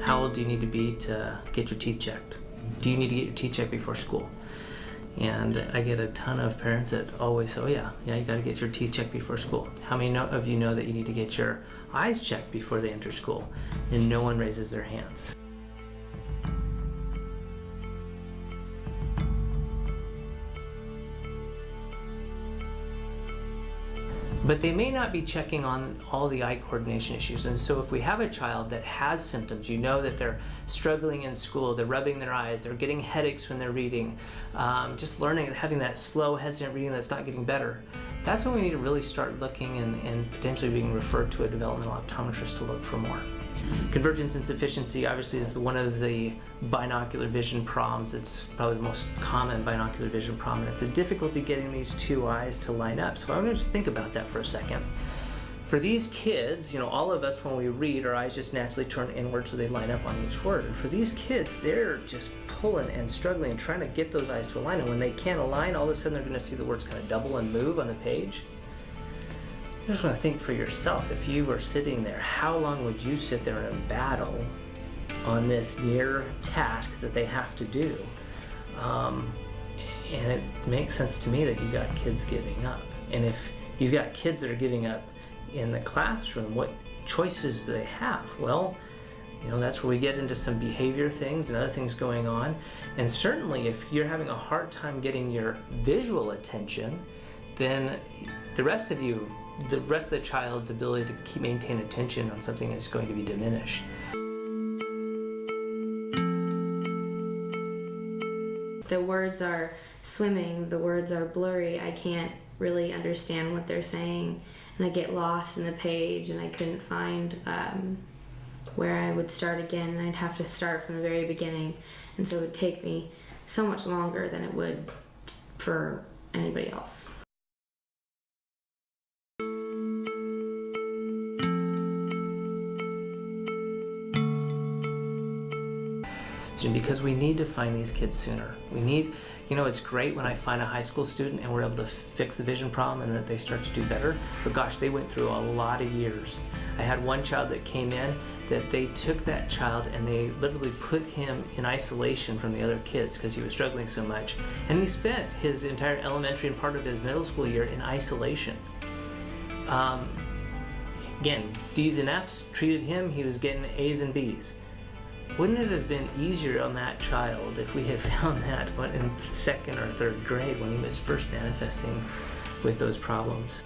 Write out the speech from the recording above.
How old do you need to be to get your teeth checked? Do you need to get your teeth checked before school? And I get a ton of parents that always say, oh yeah, you gotta get your teeth checked before school. How many of you know that you need to get your eyes checked before they enter school? And no one raises their hands. But they may not be checking on all the eye coordination issues. And so if we have a child that has symptoms, you know that they're struggling in school, they're rubbing their eyes, they're getting headaches when they're reading, just learning and having that slow, hesitant reading that's not getting better, that's when we need to really start looking and potentially being referred to a developmental optometrist to look for more. Convergence insufficiency obviously is one of the binocular vision problems. It's probably the most common binocular vision problem. It's a difficulty getting these two eyes to line up. So I'm going to just think about that for a second. For these kids, all of us when we read, our eyes just naturally turn inward so they line up on each word. And for these kids, they're just pulling and struggling and trying to get those eyes to align. And when they can't align, all of a sudden they're going to see the words kind of double and move on the page. You just want to think for yourself, if you were sitting there, how long would you sit there in a battle on this near task that they have to do? And it makes sense to me that you got kids giving up. And if you've got kids that are giving up in the classroom, what choices do they have? Well, that's where we get into some behavior things and other things going on. And certainly if you're having a hard time getting your visual attention, then the rest of the child's ability to maintain attention on something is going to be diminished. The words are swimming, the words are blurry, I can't really understand what they're saying, and I get lost in the page and I couldn't find where I would start again, and I'd have to start from the very beginning, and so it would take me so much longer than it would for anybody else. Because we need to find these kids sooner. We need, it's great when I find a high school student and we're able to fix the vision problem and that they start to do better, but gosh, they went through a lot of years. I had one child that came in that they took that child and they literally put him in isolation from the other kids because he was struggling so much, and he spent his entire elementary and part of his middle school year in isolation. Again, D's and F's treated him, he was getting A's and B's. Wouldn't it have been easier on that child if we had found that in second or third grade when he was first manifesting with those problems?